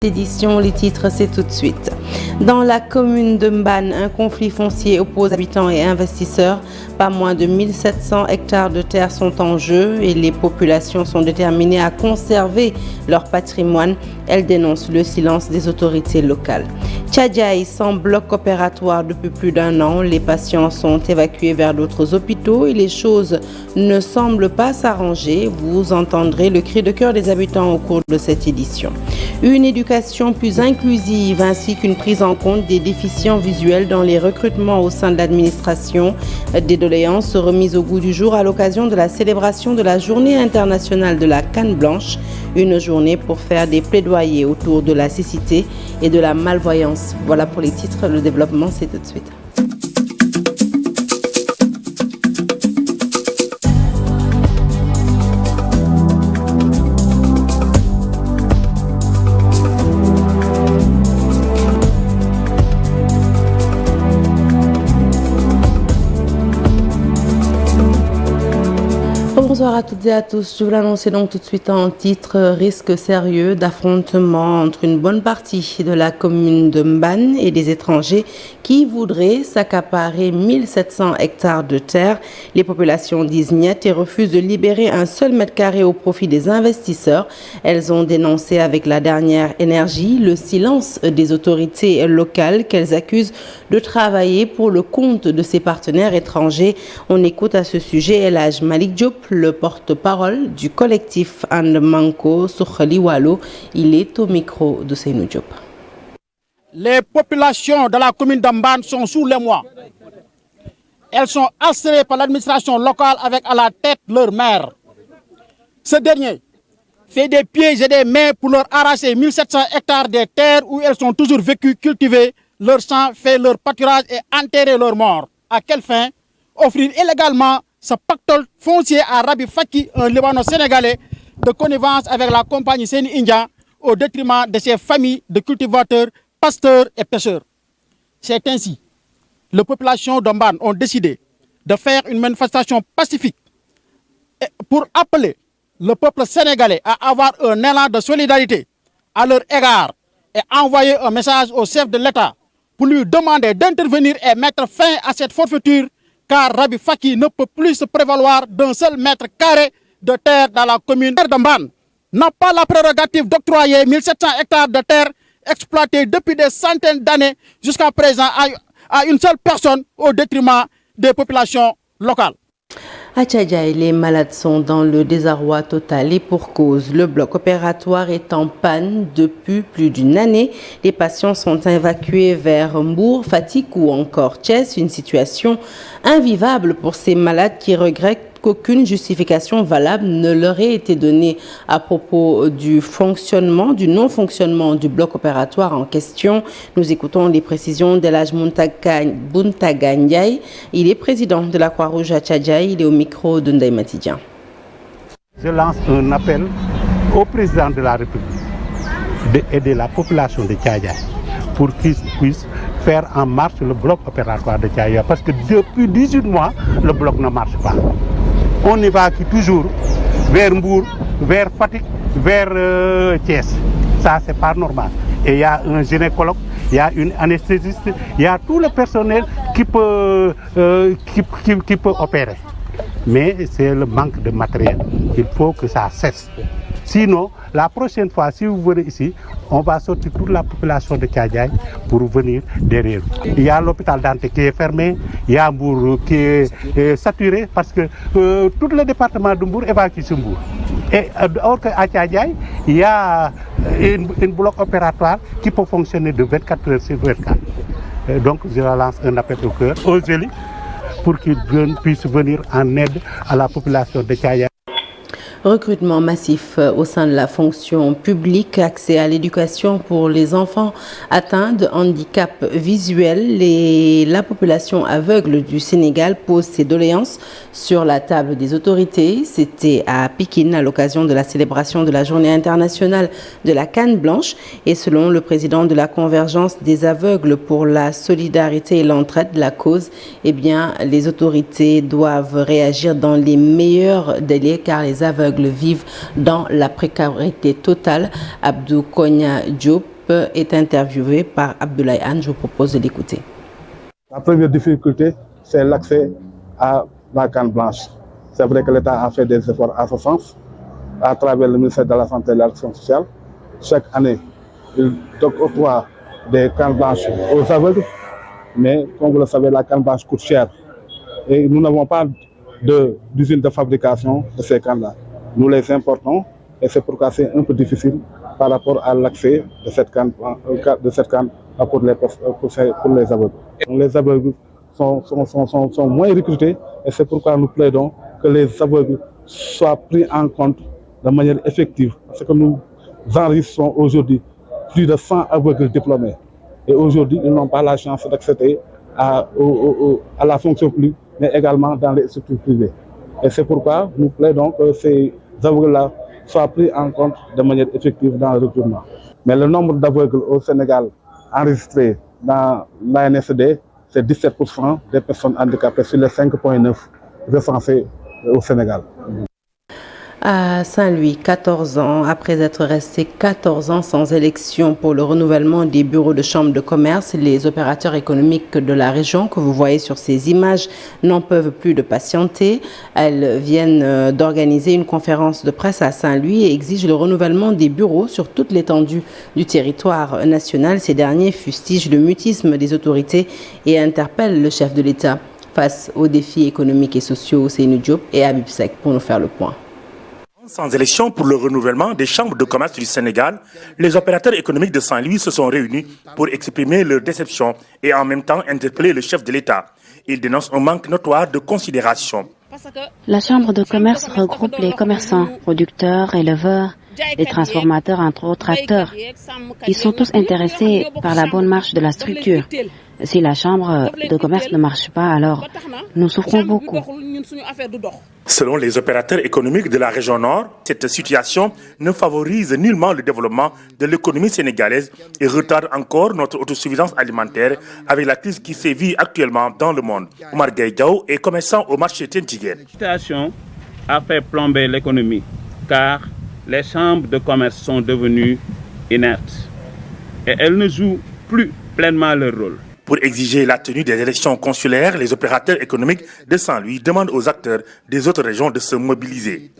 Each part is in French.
Édition, les titres, c'est tout de suite. Dans la commune de Mbane, un conflit foncier oppose habitants et investisseurs. Pas moins de 1700 hectares de terre sont en jeu et les populations sont déterminées à conserver leur patrimoine. Elles dénoncent le silence des autorités locales. Tchadjaï sans bloc opératoire depuis plus d'un an. Les patients sont évacués vers d'autres hôpitaux et les choses ne semblent pas s'arranger. Vous entendrez le cri de cœur des habitants au cours de cette édition. Une éducation plus inclusive ainsi qu'une prise en compte des déficients visuels dans les recrutements au sein de l'administration. Des doléances remises au goût du jour à l'occasion de la célébration de la Journée internationale de la canne blanche. Une journée pour faire des plaidoyers autour de la cécité et de la malvoyance. Voilà pour les titres. Le développement, c'est tout de suite. Bonsoir à toutes et à tous. Je vous l'annonce donc tout de suite en titre, risque sérieux d'affrontement entre une bonne partie de la commune de Mbane et des étrangers qui voudraient s'accaparer 1700 hectares de terre. Les populations disent niet et refusent de libérer un seul mètre carré au profit des investisseurs. Elles ont dénoncé avec la dernière énergie le silence des autorités locales qu'elles accusent de travailler pour le compte de ses partenaires étrangers. On écoute à ce sujet El Hadj Malick Diop, le porte-parole du collectif Andmanko Suxali Wallo. Il est au micro de Seynou Diop. Les populations de la commune d'Mbane sont sous l'émoi. Elles sont assurées par l'administration locale avec à la tête leur maire. Ce dernier fait des pieds et des mains pour leur arracher 1700 hectares de terres où elles sont toujours vécues, cultivées, leur sang fait leur pâturage et enterrer leurs morts. À quelle fin? Offrir illégalement ce pactole foncier à Rabi Faki, un Libano-Sénégalais, de connivence avec la compagnie Seni India au détriment de ses familles de cultivateurs, pasteurs et pêcheurs. C'est ainsi que les populations d'Mbane ont décidé de faire une manifestation pacifique pour appeler le peuple sénégalais à avoir un élan de solidarité à leur égard et envoyer un message au chef de l'État pour lui demander d'intervenir et mettre fin à cette forfaiture, car Rabi Faki ne peut plus se prévaloir d'un seul mètre carré de terre dans la commune d'Mbane. N'a pas la prérogative d'octroyer 1700 hectares de terre exploités depuis des centaines d'années jusqu'à présent à une seule personne au détriment des populations locales. À Tchadjaï, les malades sont dans le désarroi total et pour cause. Le bloc opératoire est en panne depuis plus d'une année. Les patients sont évacués vers Mbour, Fatick ou encore Thiès. Une situation invivable pour ces malades qui regrettent qu'aucune justification valable ne leur ait été donnée à propos du non-fonctionnement du bloc opératoire en question. Nous écoutons les précisions d'El Hadj Buntaga Ndiaye. Il est président de la Croix-Rouge à Tchadjaï. Il est au micro de Ndeye Matidien. Je lance un appel au président de la République d'aider la population de Tchadjaï pour qu'ils puissent faire en marche le bloc opératoire de Tchadjaï. Parce que depuis 18 mois, le bloc ne marche pas. On évacue toujours vers Mbour, vers Fatick, vers Thiès. Ça, c'est pas normal. Et il y a un gynécologue, il y a une anesthésiste, il y a tout le personnel qui peut opérer. Mais c'est le manque de matériel. Il faut que ça cesse. Sinon, la prochaine fois, si vous venez ici, on va sortir toute la population de Tchadjaï pour venir derrière. Il y a l'hôpital d'Anté qui est fermé, il y a Mbour qui est saturé parce que tout le département de Mbour évacue sur Mbour. Et alors qu'à Tchadjaï, il y a un bloc opératoire qui peut fonctionner de 24 heures sur 24. Donc, je lance un appel au cœur aux élus pour qu'ils puissent venir en aide à la population de Tchadjaï. Recrutement massif au sein de la fonction publique, accès à l'éducation pour les enfants atteints de handicap visuel. La population aveugle du Sénégal pose ses doléances sur la table des autorités. C'était à Pikine à l'occasion de la célébration de la Journée internationale de la canne blanche. Et selon le président de la Convergence des aveugles pour la solidarité et l'entraide, la cause, eh bien, les autorités doivent réagir dans les meilleurs délais car les aveugles aveugles vivent dans la précarité totale. Abdou Konya Diop est interviewé par Abdoulaye Anne. Je vous propose de l'écouter. La première difficulté, c'est l'accès à la canne blanche. C'est vrai que l'État a fait des efforts à ce sens, à travers le ministère de la Santé et de l'Action sociale. Chaque année, il octroie des cannes blanches aux aveugles, mais comme vous le savez, la canne blanche coûte cher. Et nous n'avons pas d'usine de fabrication de ces cannes-là. Nous les importons et c'est pourquoi c'est un peu difficile par rapport à l'accès de cette canne pour les aveugles. Les aveugles sont moins recrutés et c'est pourquoi nous plaidons que les aveugles soient pris en compte de manière effective. Parce que nous enregistrons aujourd'hui plus de 100 aveugles diplômés. Et aujourd'hui, ils n'ont pas la chance d'accéder à la fonction publique, mais également dans les structures privées. Et c'est pourquoi nous plaidons que ces aveugles-là soient pris en compte de manière effective dans le recrutement. Mais le nombre d'aveugles au Sénégal enregistrés dans l'ANSD, c'est 17% des personnes handicapées sur les 5,9 recensés au Sénégal. À Saint-Louis, 14 ans, après être resté 14 ans sans élection pour le renouvellement des bureaux de chambre de commerce, les opérateurs économiques de la région que vous voyez sur ces images n'en peuvent plus de patienter. Elles viennent d'organiser une conférence de presse à Saint-Louis et exigent le renouvellement des bureaux sur toute l'étendue du territoire national. Ces derniers fustigent le mutisme des autorités et interpellent le chef de l'État. Face aux défis économiques et sociaux, Seynou Diop et Habib Sek pour nous faire le point. Sans élection pour le renouvellement des chambres de commerce du Sénégal, les opérateurs économiques de Saint-Louis se sont réunis pour exprimer leur déception et en même temps interpeller le chef de l'État. Ils dénoncent un manque notoire de considération. La chambre de commerce regroupe les commerçants, producteurs, éleveurs, les transformateurs, entre autres acteurs. Ils sont tous intéressés par la bonne marche de la structure. Si la chambre de commerce ne marche pas, alors nous souffrons beaucoup. Selon les opérateurs économiques de la région Nord, cette situation ne favorise nullement le développement de l'économie sénégalaise et retarde encore notre autosuffisance alimentaire avec la crise qui sévit actuellement dans le monde. Omar Gaïdiao est commerçant au marché Tentiguer. La situation a fait plomber l'économie car les chambres de commerce sont devenues inertes et elles ne jouent plus pleinement leur rôle. Pour exiger la tenue des élections consulaires, les opérateurs économiques de Saint-Louis demandent aux acteurs des autres régions de se mobiliser.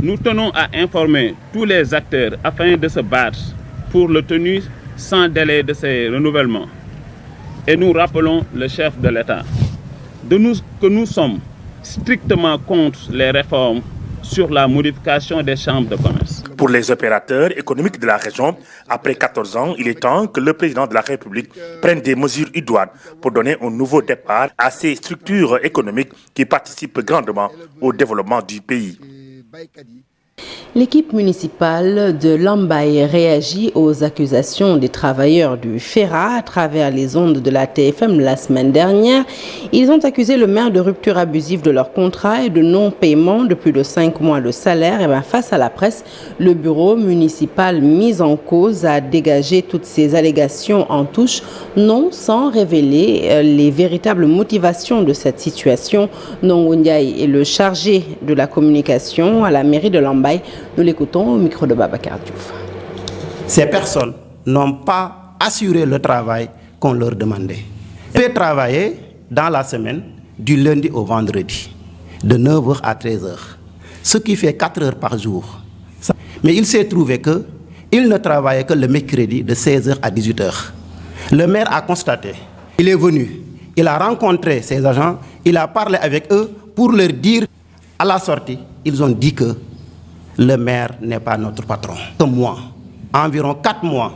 Nous tenons à informer tous les acteurs afin de se battre pour la tenue sans délai de ces renouvellements. Et nous rappelons le chef de l'État que nous sommes strictement contre les réformes sur la modification des chambres de commerce. Pour les opérateurs économiques de la région, après 14 ans, il est temps que le président de la République prenne des mesures idoines pour donner un nouveau départ à ces structures économiques qui participent grandement au développement du pays. L'équipe municipale de Lambaye réagit aux accusations des travailleurs du FERA à travers les ondes de la TFM la semaine dernière. Ils ont accusé le maire de rupture abusive de leur contrat et de non-paiement de plus de 5 mois de salaire. Et face à la presse, le bureau municipal mis en cause a dégagé toutes ces allégations en touche, non sans révéler les véritables motivations de cette situation. Nongo Ndiaye est le chargé de la communication à la mairie de Lambaye. Nous l'écoutons au micro de Babacar Diouf. Ces personnes n'ont pas assuré le travail qu'on leur demandait. Ils peuvent travailler dans la semaine du lundi au vendredi, de 9h à 13h, ce qui fait 4 heures par jour. Mais il s'est trouvé qu'ils ne travaillaient que le mercredi de 16h à 18h. Le maire a constaté, il est venu, il a rencontré ses agents, il a parlé avec eux pour leur dire, à la sortie, ils ont dit que le maire n'est pas notre patron. Environ 4 mois.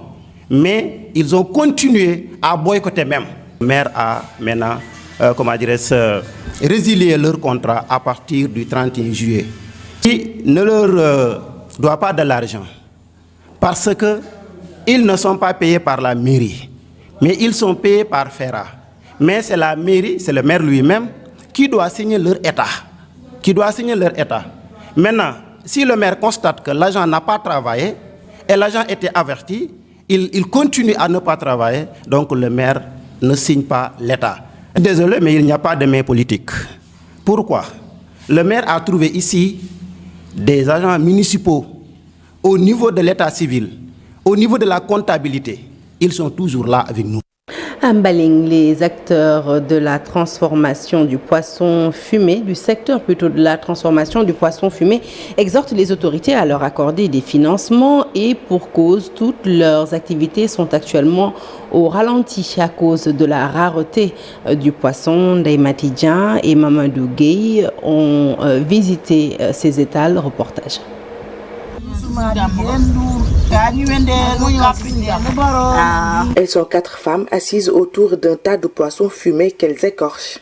Mais ils ont continué à boycotter même. Le maire a maintenant, résilié leur contrat à partir du 31 juillet. Qui ne leur doit pas de l'argent. Parce qu'ils ne sont pas payés par la mairie. Mais ils sont payés par FERA. Mais c'est la mairie, c'est le maire lui-même qui doit signer leur état. Maintenant, si le maire constate que l'agent n'a pas travaillé et l'agent était averti, il continue à ne pas travailler, donc le maire ne signe pas l'état. Désolé, mais il n'y a pas de main politique. Pourquoi? Le maire a trouvé ici des agents municipaux, au niveau de l'état civil, au niveau de la comptabilité, ils sont toujours là avec nous. À Mbaling, les acteurs de la transformation du poisson fumé, du secteur plutôt de la transformation du poisson fumé, exhortent les autorités à leur accorder des financements et pour cause, toutes leurs activités sont actuellement au ralenti à cause de la rareté du poisson. Ndaimatidjan et Mamadou Gueye ont visité ces étals. Reportage. Elles sont 4 femmes assises autour d'un tas de poissons fumés qu'elles écorchent.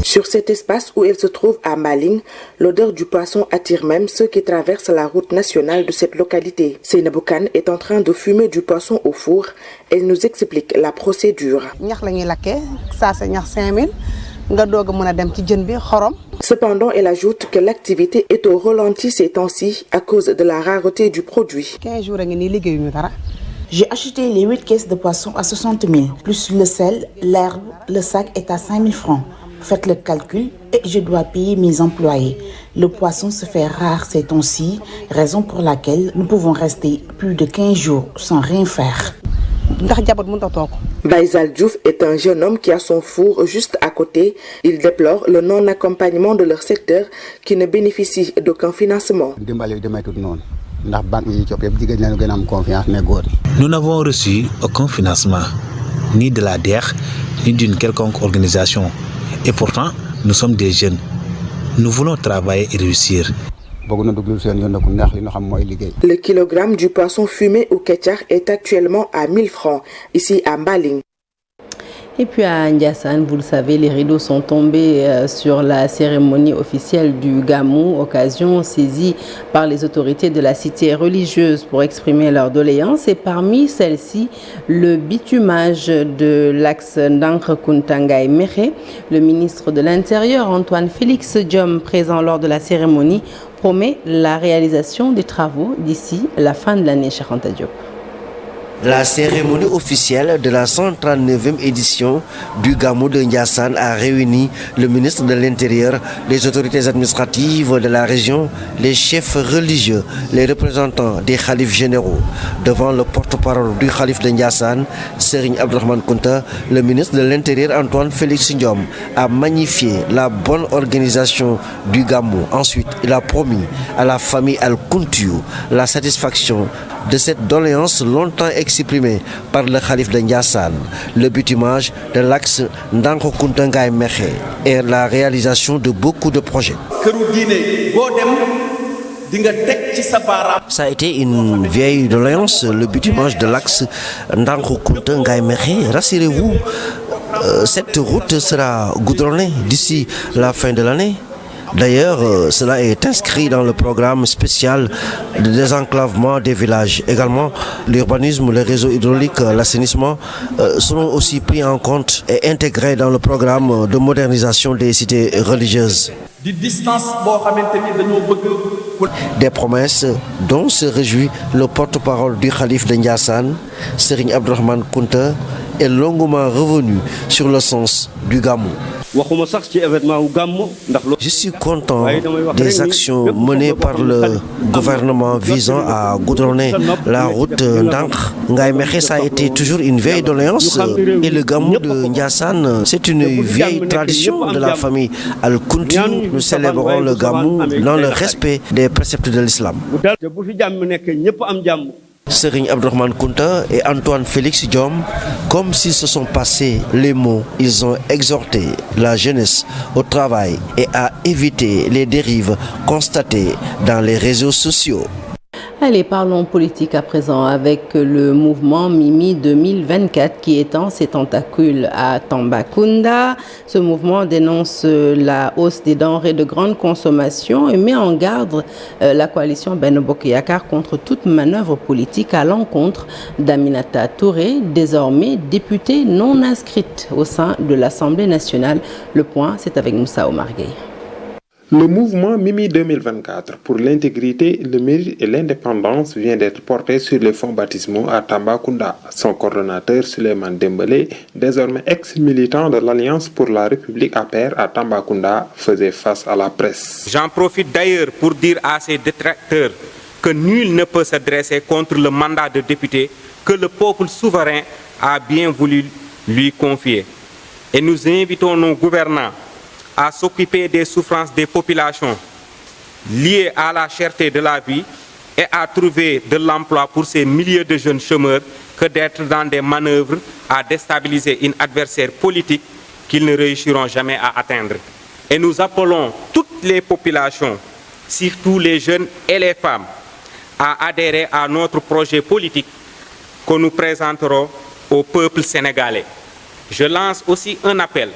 Sur cet espace où elles se trouvent à Mbaling, l'odeur du poisson attire même ceux qui traversent la route nationale de cette localité. Seynabou Kane est en train de fumer du poisson au four. Elle nous explique la procédure. Cependant, elle ajoute que l'activité est au ralenti ces temps-ci à cause de la rareté du produit. J'ai acheté les 8 caisses de poisson à 60 000, plus le sel, l'herbe, le sac est à 5 000 francs. Faites le calcul et je dois payer mes employés. Le poisson se fait rare ces temps-ci, raison pour laquelle nous pouvons rester plus de 15 jours sans rien faire. Baïzal Diouf est un jeune homme qui a son four juste à côté. Il déplore le non-accompagnement de leur secteur qui ne bénéficie d'aucun financement. Nous n'avons reçu aucun financement, ni de la DER, ni d'une quelconque organisation. Et pourtant, nous sommes des jeunes. Nous voulons travailler et réussir. Le kilogramme du poisson fumé au ketchar est actuellement à 1000 francs, ici à Mbaling. Et puis à Ndiassane, vous le savez, les rideaux sont tombés sur la cérémonie officielle du Gamou, occasion saisie par les autorités de la cité religieuse pour exprimer leurs doléances. Et parmi celles-ci, le bitumage de l'axe Ndankre-Kuntangaï-Mekhe. Le ministre de l'Intérieur, Antoine Félix Diome, présent lors de la cérémonie, promet la réalisation des travaux d'ici la fin de l'année. Cheikh Anta Diop. La cérémonie officielle de la 139e édition du Gamou de Ndiassane a réuni le ministre de l'Intérieur, les autorités administratives de la région, les chefs religieux, les représentants des khalifes généraux. Devant le porte-parole du khalife de Ndiassane, Serigne Abdourahmane Kounta, le ministre de l'Intérieur Antoine Félix Diome a magnifié la bonne organisation du Gamou. Ensuite, il a promis à la famille Al-Kountiou la satisfaction de cette doléance longtemps exprimée par le khalife de Ndiassane, le bitumage de l'axe Ndankre-Kuntangaï-Mekhe et la réalisation de beaucoup de projets. Ça a été une vieille doléance, le bitumage de l'axe Ndankre-Kuntangaï-Mekhe. Rassurez-vous, cette route sera goudronnée d'ici la fin de l'année. D'ailleurs, cela est inscrit dans le programme spécial de désenclavement des villages. Également, l'urbanisme, les réseaux hydrauliques, l'assainissement seront aussi pris en compte et intégrés dans le programme de modernisation des cités religieuses. Des promesses dont se réjouit le porte-parole du khalife de Ndiassane, Serigne Abdourahmane Kounta, est longuement revenu sur le sens du Gamou. Je suis content des actions menées par le gouvernement visant à goudronner la route Ndankre-Ngaï-Mekhe. Ça a été toujours une vieille doléance et le Gamou de Ndiassane, c'est une vieille tradition de la famille Al-Kountiou. Nous célébrons le Gamou dans le respect des préceptes de l'islam. Serigne Abdourahmane Kounta et Antoine Félix Diome, comme s'ils se sont passés les mots, ils ont exhorté la jeunesse au travail et à éviter les dérives constatées dans les réseaux sociaux. Allez, parlons politique à présent avec le mouvement Mimi 2024 qui étend ses tentacules à Tambacounda. Ce mouvement dénonce la hausse des denrées de grande consommation et met en garde la coalition Benno Bokk Yakaar contre toute manœuvre politique à l'encontre d'Aminata Touré, désormais députée non inscrite au sein de l'Assemblée nationale. Le point, c'est avec Moussa Omar Gueye. Le mouvement Mimi 2024 pour l'intégrité, le mérite et l'indépendance vient d'être porté sur les fonds baptismaux à Tambacounda. Son coordonnateur Souleymane Dembélé, désormais ex-militant de l'Alliance pour la République APR à Tambacounda, faisait face à la presse. J'en profite d'ailleurs pour dire à ses détracteurs que nul ne peut se dresser contre le mandat de député que le peuple souverain a bien voulu lui confier. Et nous invitons nos gouvernants à s'occuper des souffrances des populations liées à la cherté de la vie et à trouver de l'emploi pour ces milliers de jeunes chômeurs que d'être dans des manœuvres à déstabiliser un adversaire politique qu'ils ne réussiront jamais à atteindre. Et nous appelons toutes les populations, surtout les jeunes et les femmes, à adhérer à notre projet politique que nous présenterons au peuple sénégalais. Je lance aussi un appel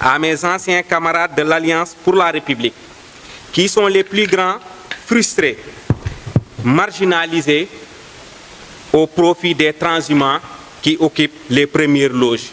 à mes anciens camarades de l'Alliance pour la République, qui sont les plus grands frustrés, marginalisés au profit des transhumants qui occupent les premières loges.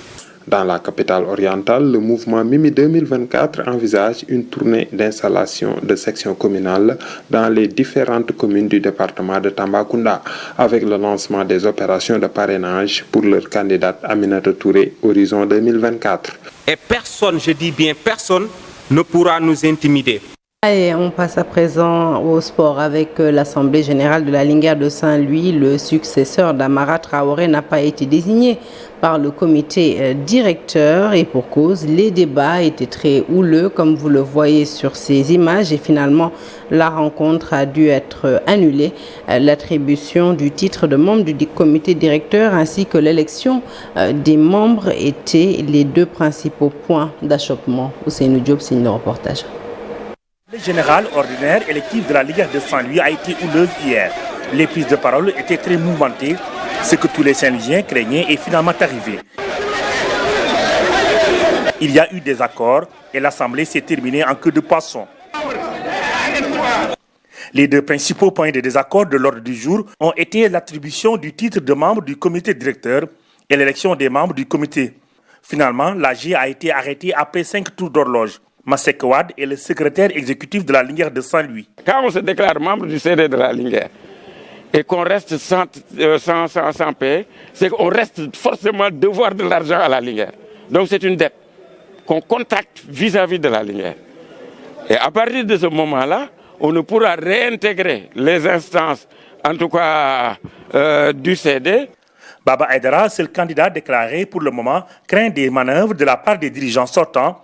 Dans la capitale orientale, le mouvement Mimi 2024 envisage une tournée d'installation de sections communales dans les différentes communes du département de Tambacounda, avec le lancement des opérations de parrainage pour leur candidate Aminata Touré, horizon 2024. Et personne, je dis bien personne, ne pourra nous intimider. Et on passe à présent au sport avec l'Assemblée générale de la Linguère de Saint-Louis. Le successeur d'Amara Traoré n'a pas été désigné par le comité directeur et pour cause, les débats étaient très houleux comme vous le voyez sur ces images et finalement la rencontre a dû être annulée. L'attribution du titre de membre du comité directeur ainsi que l'élection des membres étaient les deux principaux points d'achoppement. Ousseynou Diop signe le reportage. Le général ordinaire et l'équipe de la Ligue de Saint-Louis a été houleuse hier. Les prises de parole étaient très mouvementées. Ce que tous les Saint-Louisiens craignaient est finalement arrivé. Il y a eu des accords et l'Assemblée s'est terminée en queue de poisson. Les deux principaux points de désaccord de l'ordre du jour ont été l'attribution du titre de membre du comité directeur et l'élection des membres du comité. Finalement, l'AG a été arrêtée après 5 tours d'horloge. Masek Wad est le secrétaire exécutif de la Linguère de Saint-Louis. Quand on se déclare membre du CD de la Linguère et qu'on reste sans paix, c'est qu'on reste forcément devoir de l'argent à la Linguère. Donc c'est une dette qu'on contracte vis-à-vis de la Linguère. Et à partir de ce moment-là, on ne pourra réintégrer les instances, en tout cas du CD. Baba Aïdara, seul candidat déclaré pour le moment, craint des manœuvres de la part des dirigeants sortants.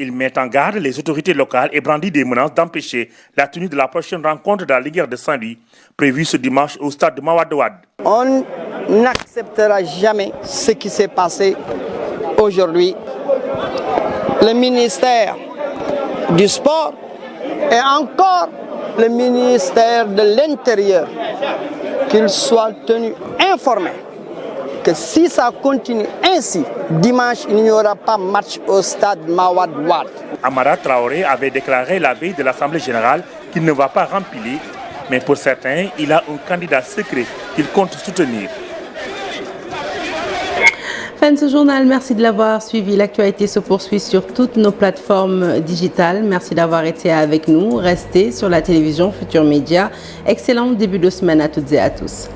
Il met en garde les autorités locales et brandit des menaces d'empêcher la tenue de la prochaine rencontre de la Linguère de Saint-Louis, prévue ce dimanche au stade de Mawadouad. On n'acceptera jamais ce qui s'est passé aujourd'hui. Le ministère du Sport et encore le ministère de l'Intérieur, qu'ils soient tenus informés que si ça continue ainsi, dimanche, il n'y aura pas match au stade Mawad Wad. Amara Traoré avait déclaré la veille de l'Assemblée générale qu'il ne va pas remplir, mais pour certains, il a un candidat secret qu'il compte soutenir. Fin de ce journal, merci de l'avoir suivi. L'actualité se poursuit sur toutes nos plateformes digitales. Merci d'avoir été avec nous. Restez sur la télévision Futur Média. Excellent début de semaine à toutes et à tous.